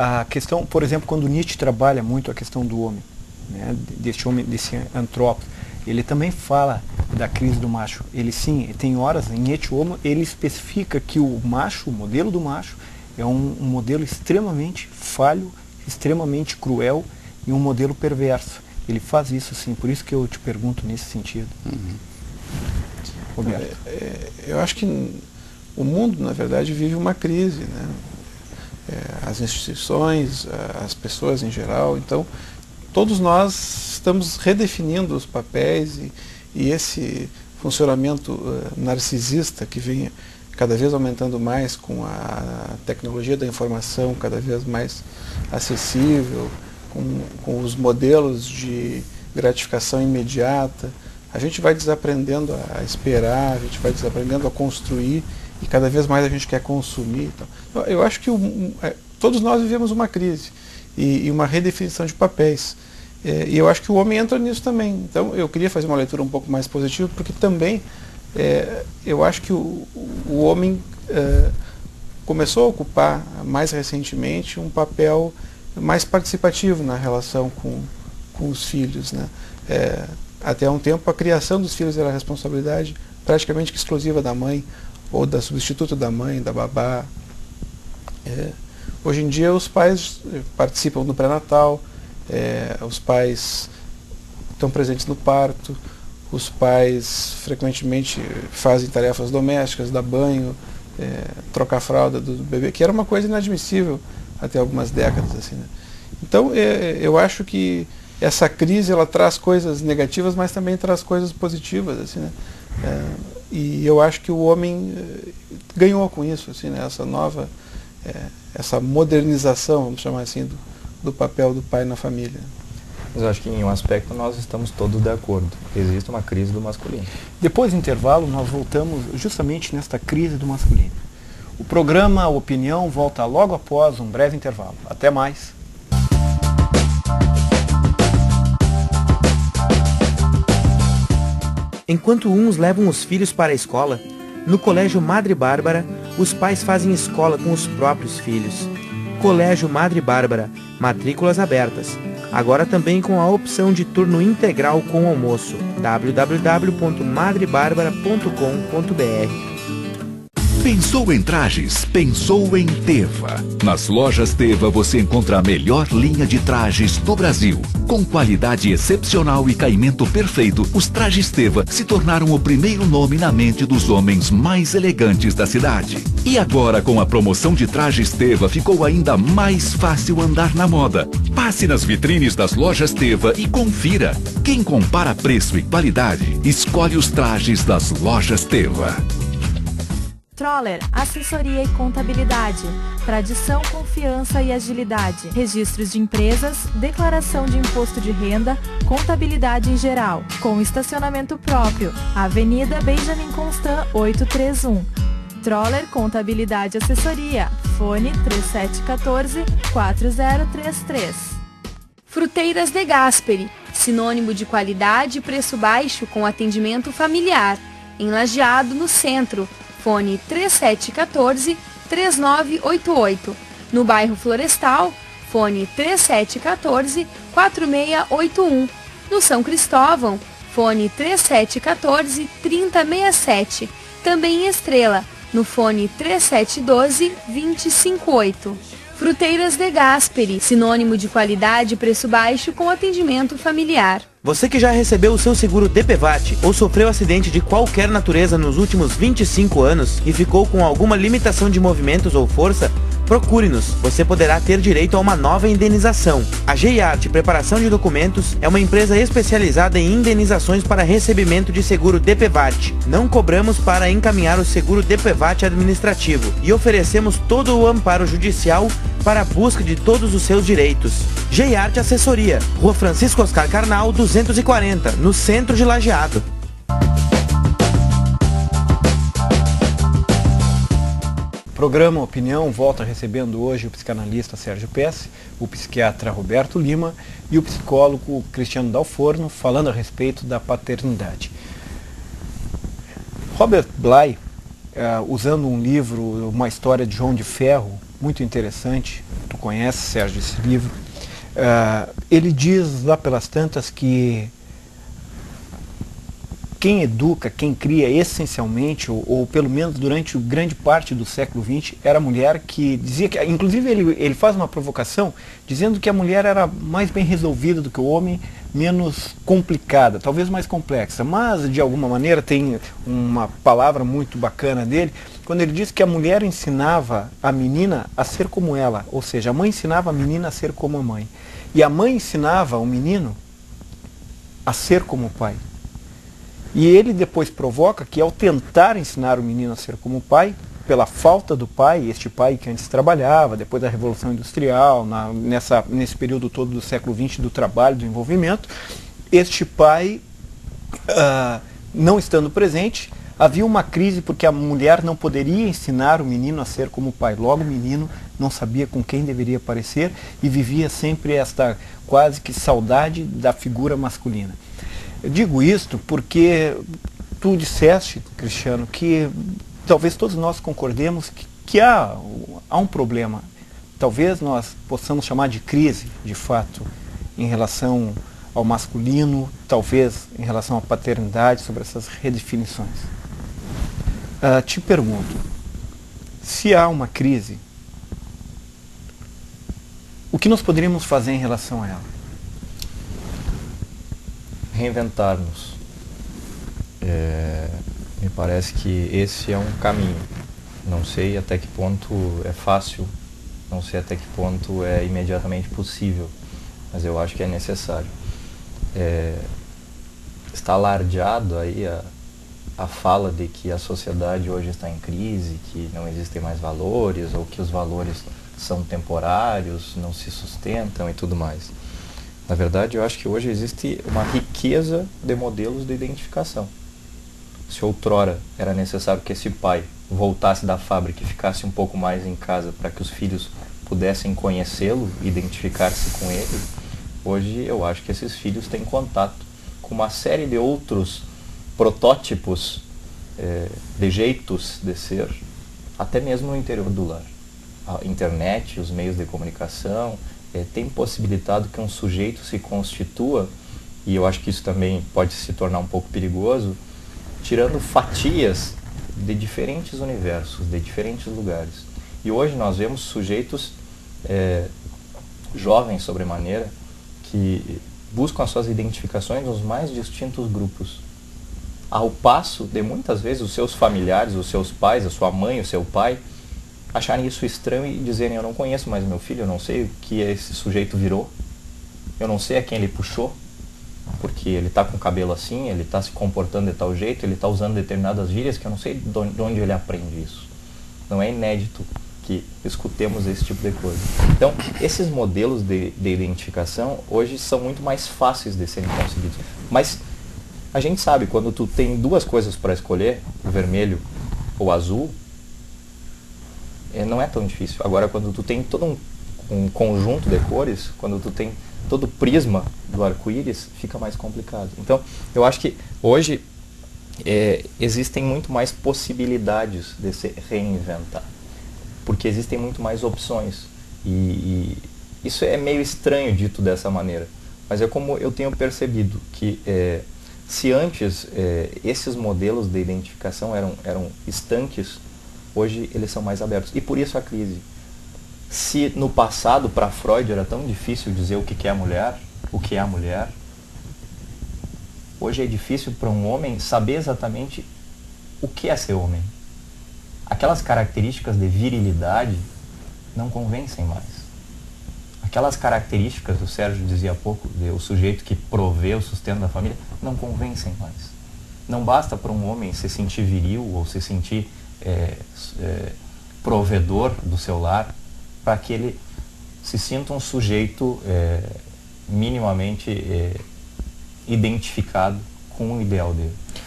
a questão, por exemplo, quando Nietzsche trabalha muito a questão do homem, né, desse homem, desse antrópoco, ele também fala da crise do macho. Ele sim, tem horas, em Et Homo, ele especifica que o macho, o modelo do macho, é um modelo extremamente falho, extremamente cruel e um modelo perverso. Ele faz isso sim, por isso que eu te pergunto nesse sentido. Roberto. Eu acho que o mundo, na verdade, vive uma crise, né? As instituições, as pessoas em geral, então todos nós estamos redefinindo os papéis e esse funcionamento narcisista que vem cada vez aumentando mais com a tecnologia da informação cada vez mais acessível, com os modelos de gratificação imediata, a gente vai desaprendendo a esperar, a gente vai desaprendendo a construir e cada vez mais a gente quer consumir. Então, eu acho que todos nós vivemos uma crise e uma redefinição de papéis. E eu acho que o homem entra nisso também. Então eu queria fazer uma leitura um pouco mais positiva, porque também eu acho que o homem começou a ocupar mais recentemente um papel mais participativo na relação com os filhos, né? Até há um tempo a criação dos filhos era a responsabilidade praticamente exclusiva da mãe, ou da substituta da mãe, da babá. Hoje em dia os pais participam do pré-natal, os pais estão presentes no parto, os pais frequentemente fazem tarefas domésticas, dar banho, trocar a fralda do bebê, que era uma coisa inadmissível até algumas décadas, assim, né? Então eu acho que essa crise ela traz coisas negativas, mas também traz coisas positivas, assim, né? E eu acho que o homem ganhou com isso, assim, né? Essa nova, essa modernização, vamos chamar assim, do papel do pai na família. Mas eu acho que em um aspecto nós estamos todos de acordo. Existe uma crise do masculino. Depois do intervalo, nós voltamos justamente nesta crise do masculino. O programa Opinião volta logo após um breve intervalo. Até mais. Enquanto uns levam os filhos para a escola, no Colégio Madre Bárbara, os pais fazem escola com os próprios filhos. Colégio Madre Bárbara, matrículas abertas. Agora também com a opção de turno integral com almoço. www.madrebarbara.com.br. Pensou em trajes? Pensou em Teva. Nas lojas Teva você encontra a melhor linha de trajes do Brasil. Com qualidade excepcional e caimento perfeito, os trajes Teva se tornaram o primeiro nome na mente dos homens mais elegantes da cidade. E agora, com a promoção de trajes Teva, ficou ainda mais fácil andar na moda. Passe nas vitrines das lojas Teva e confira. Quem compara preço e qualidade, escolhe os trajes das lojas Teva. Troller, assessoria e contabilidade, tradição, confiança e agilidade, registros de empresas, declaração de imposto de renda, contabilidade em geral, com estacionamento próprio, Avenida Benjamin Constant 831. Troller Contabilidade e Assessoria, fone 3714-4033. Fruteiras de Gasperi, sinônimo de qualidade e preço baixo com atendimento familiar, em Lajeado, no centro. Fone 3714-3988. No bairro Florestal, fone 3714-4681. No São Cristóvão, fone 3714-3067. Também em Estrela, no fone 3712-258. Fruteiras de Gasperi, sinônimo de qualidade e preço baixo com atendimento familiar. Você que já recebeu o seu seguro DPVAT ou sofreu acidente de qualquer natureza nos últimos 25 anos e ficou com alguma limitação de movimentos ou força, procure-nos. Você poderá ter direito a uma nova indenização. A GIART Preparação de Documentos é uma empresa especializada em indenizações para recebimento de seguro DPVAT. Não cobramos para encaminhar o seguro DPVAT administrativo e oferecemos todo o amparo judicial para a busca de todos os seus direitos. GIART Assessoria, Rua Francisco Oscar Carnal, 240, no centro de Lajeado. Programa Opinião volta recebendo hoje o psicanalista Sérgio Pesce, o psiquiatra Roberto Lima e o psicólogo Cristiano Dalforno, falando a respeito da paternidade. Robert Bly, usando um livro, uma história de João de Ferro, muito interessante, tu conhece, Sérgio, esse livro. Ele diz lá pelas tantas que quem educa, quem cria essencialmente, ou pelo menos durante grande parte do século XX, era a mulher, que dizia que, inclusive ele faz uma provocação, dizendo que a mulher era mais bem resolvida do que o homem, menos complicada, talvez mais complexa, mas de alguma maneira tem uma palavra muito bacana dele, quando ele diz que a mulher ensinava a menina a ser como ela, ou seja, a mãe ensinava a menina a ser como a mãe, e a mãe ensinava o menino a ser como o pai. E ele depois provoca que, ao tentar ensinar o menino a ser como o pai, pela falta do pai, este pai que antes trabalhava, depois da Revolução Industrial, nesse período todo do século XX, do trabalho, do envolvimento, este pai, não estando presente, havia uma crise porque a mulher não poderia ensinar o menino a ser como o pai. Logo o menino não sabia com quem deveria parecer e vivia sempre esta quase que saudade da figura masculina. Eu digo isto porque tu disseste, Cristiano, que talvez todos nós concordemos que há um problema. Talvez nós possamos chamar de crise, de fato, em relação ao masculino, talvez em relação à paternidade, sobre essas redefinições. Te pergunto, se há uma crise, o que nós poderíamos fazer em relação a ela? Reinventar-nos. Me parece que esse é um caminho. Não sei até que ponto é fácil, não sei até que ponto é imediatamente possível, mas eu acho que é necessário. Está alardeado aí a fala de que a sociedade hoje está em crise, que não existem mais valores, ou que os valores são temporários, não se sustentam e tudo mais. Na verdade, eu acho que hoje existe uma riqueza de modelos de identificação. Se outrora era necessário que esse pai voltasse da fábrica e ficasse um pouco mais em casa para que os filhos pudessem conhecê-lo, identificar-se com ele, hoje eu acho que esses filhos têm contato com uma série de outros protótipos de jeitos de ser, até mesmo no interior do lar. A internet, os meios de comunicação, tem possibilitado que um sujeito se constitua, e eu acho que isso também pode se tornar um pouco perigoso, tirando fatias de diferentes universos, de diferentes lugares. E hoje nós vemos sujeitos jovens sobremaneira que buscam as suas identificações nos mais distintos grupos, ao passo de muitas vezes os seus familiares, os seus pais, a sua mãe, o seu pai, acharem isso estranho e dizerem: eu não conheço mais meu filho, eu não sei o que esse sujeito virou, eu não sei a quem ele puxou, porque ele está com o cabelo assim, ele está se comportando de tal jeito, ele está usando determinadas gírias que eu não sei de onde ele aprende isso. Não é inédito que escutemos esse tipo de coisa. Então, esses modelos de identificação hoje são muito mais fáceis de serem conseguidos. Mas a gente sabe, quando tu tem duas coisas para escolher, o vermelho ou o azul, não é tão difícil. Agora, quando tu tem todo um conjunto de cores, quando tu tem todo o prisma do arco-íris, fica mais complicado. Então, eu acho que hoje existem muito mais possibilidades de se reinventar, porque existem muito mais opções. E isso é meio estranho dito dessa maneira, mas é como eu tenho percebido que se antes esses modelos de identificação eram estanques, hoje eles são mais abertos. E por isso a crise. Se no passado, para Freud, era tão difícil dizer o que é a mulher, hoje é difícil para um homem saber exatamente o que é ser homem. Aquelas características de virilidade não convencem mais. Aquelas características, o Sérgio dizia há pouco, o sujeito que provê o sustento da família, não convencem mais. Não basta para um homem se sentir viril ou se sentir provedor do seu lar, para que ele se sinta um sujeito minimamente identificado com o ideal dele.